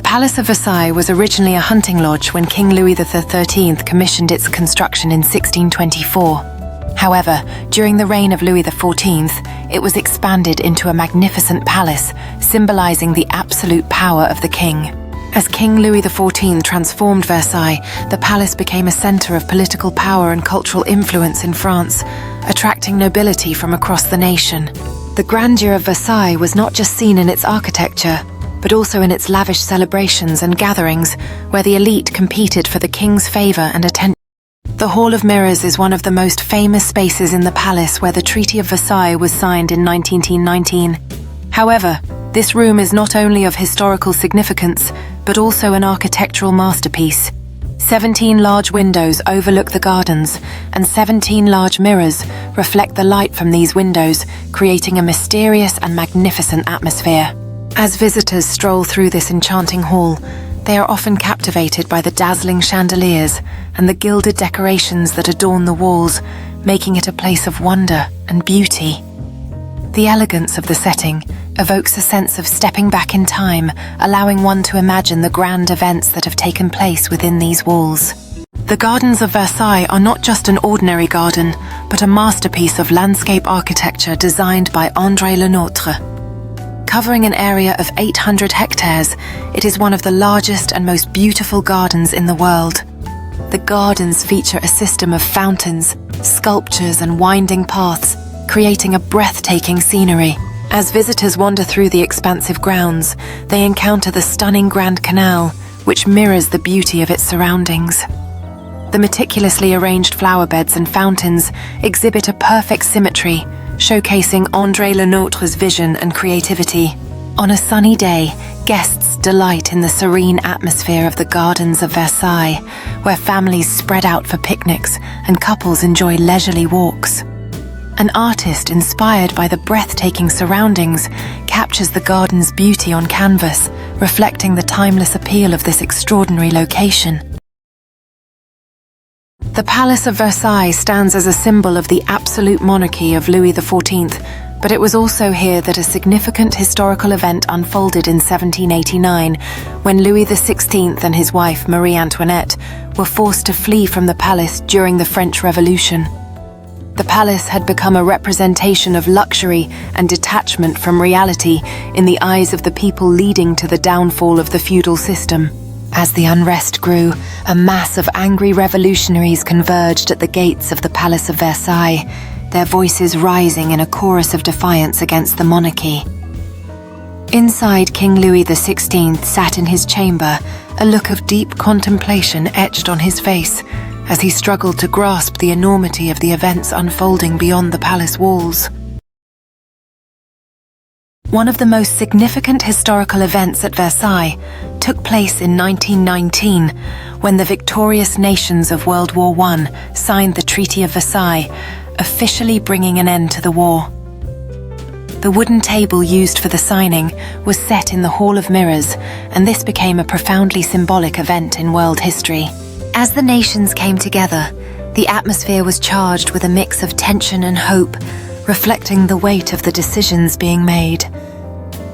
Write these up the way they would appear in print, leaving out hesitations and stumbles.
Palace of Versailles was originally a hunting lodge when King Louis XIII commissioned its construction in 1624. However, during the reign of Louis XIV, it was expanded into a magnificent palace, symbolizing the absolute power of the king. As King Louis XIV transformed Versailles, the palace became a center of political power and cultural influence in France, attracting nobility from across the nation. The grandeur of Versailles was not just seen in its architecture, but also in its lavish celebrations and gatherings, where the elite competed for the king's favor and attention. The Hall of Mirrors is one of the most famous spaces in the palace, where the Treaty of Versailles was signed in 1919. However, this room is not only of historical significance, but also an architectural masterpiece. 17 large windows overlook the gardens, and 17 large mirrors reflect the light from these windows, creating a mysterious and magnificent atmosphere. As visitors stroll through this enchanting hall, they are often captivated by the dazzling chandeliers and the gilded decorations that adorn the walls, making it a place of wonder and beauty. The elegance of the setting evokes a sense of stepping back in time, allowing one to imagine the grand events that have taken place within these walls. The gardens of Versailles are not just an ordinary garden, but a masterpiece of landscape architecture designed by André Lenôtre. Covering an area of 800 hectares, it is one of the largest and most beautiful gardens in the world. The gardens feature a system of fountains, sculptures, and winding paths, creating a breathtaking scenery. As visitors wander through the expansive grounds, they encounter the stunning Grand Canal, which mirrors the beauty of its surroundings. The meticulously arranged flower beds and fountains exhibit a perfect symmetry, showcasing André Lenôtre's vision and creativity. On a sunny day, guests delight in the serene atmosphere of the gardens of Versailles, where families spread out for picnics and couples enjoy leisurely walks. An artist inspired by the breathtaking surroundings captures the garden's beauty on canvas, reflecting the timeless appeal of this extraordinary location. The Palace of Versailles stands as a symbol of the absolute monarchy of Louis XIV, but it was also here that a significant historical event unfolded in 1789, when Louis XVI and his wife Marie Antoinette were forced to flee from the palace during the French Revolution. The palace had become a representation of luxury and detachment from reality in the eyes of the people, leading to the downfall of the feudal system. As the unrest grew, a mass of angry revolutionaries converged at the gates of the Palace of Versailles, their voices rising in a chorus of defiance against the monarchy. Inside, King Louis XVI sat in his chamber, a look of deep contemplation etched on his face, as he struggled to grasp the enormity of the events unfolding beyond the palace walls. One of the most significant historical events at Versailles took place in 1919, when the victorious nations of World War I signed the Treaty of Versailles, officially bringing an end to the war. The wooden table used for the signing was set in the Hall of Mirrors, and this became a profoundly symbolic event in world history. As the nations came together, the atmosphere was charged with a mix of tension and hope, reflecting the weight of the decisions being made.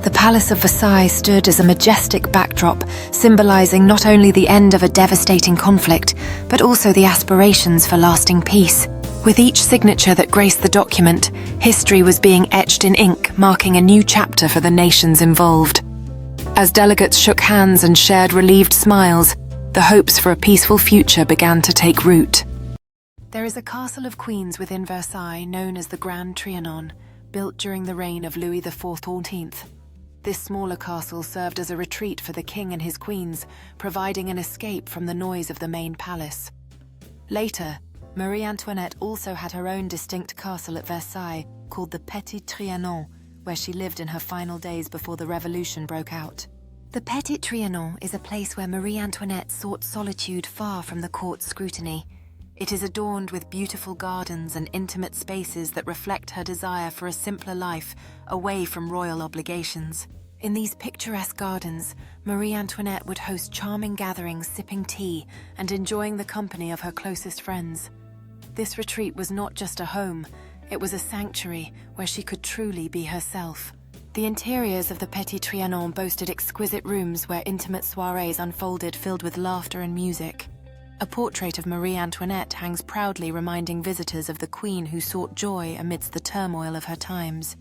The Palace of Versailles stood as a majestic backdrop, symbolizing not only the end of a devastating conflict, but also the aspirations for lasting peace. With each signature that graced the document, history was being etched in ink, marking a new chapter for the nations involved. As delegates shook hands and shared relieved smiles, the hopes for a peaceful future began to take root. There is a castle of queens within Versailles known as the Petit Trianon, built during the reign of Louis XIV. This smaller castle served as a retreat for the king and his queens, providing an escape from the noise of the main palace. Later, Marie Antoinette also had her own distinct castle at Versailles called the Petit Trianon, where she lived in her final days before the revolution broke out. The Petit Trianon is a place where Marie Antoinette sought solitude far from the court's scrutiny. It is adorned with beautiful gardens and intimate spaces that reflect her desire for a simpler life, away from royal obligations. In these picturesque gardens, Marie Antoinette would host charming gatherings, sipping tea and enjoying the company of her closest friends. This retreat was not just a home, it was a sanctuary where she could truly be herself. The interiors of the Petit Trianon boasted exquisite rooms where intimate soirees unfolded filled with laughter and music. A portrait of Marie Antoinette hangs proudly reminding visitors of the queen who sought joy amidst the turmoil of her times.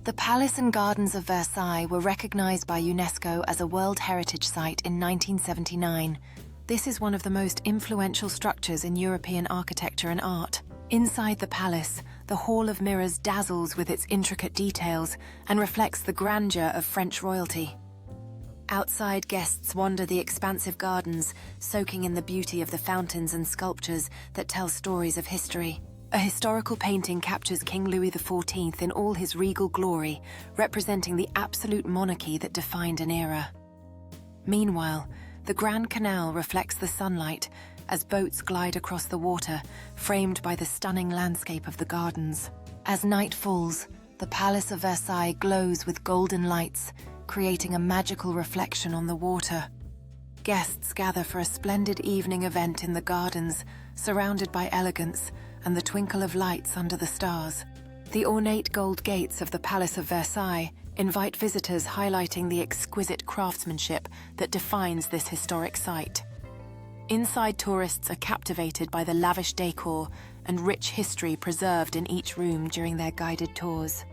The palace and gardens of Versailles were recognized by UNESCO as a World Heritage Site in 1979. This is one of the most influential structures in European architecture and art. Inside the palace, the Hall of Mirrors dazzles with its intricate details and reflects the grandeur of French royalty. Outside, guests wander the expansive gardens, soaking in the beauty of the fountains and sculptures that tell stories of history. A historical painting captures King Louis XIV in all his regal glory, representing the absolute monarchy that defined an era. Meanwhile, the Grand Canal reflects the sunlight as boats glide across the water, framed by the stunning landscape of the gardens. As night falls, the Palace of Versailles glows with golden lights, creating a magical reflection on the water. Guests gather for a splendid evening event in the gardens, surrounded by elegance and the twinkle of lights under the stars. The ornate gold gates of the Palace of Versailles invite visitors, highlighting the exquisite craftsmanship that defines this historic site. Inside, tourists are captivated by the lavish decor and rich history preserved in each room during their guided tours.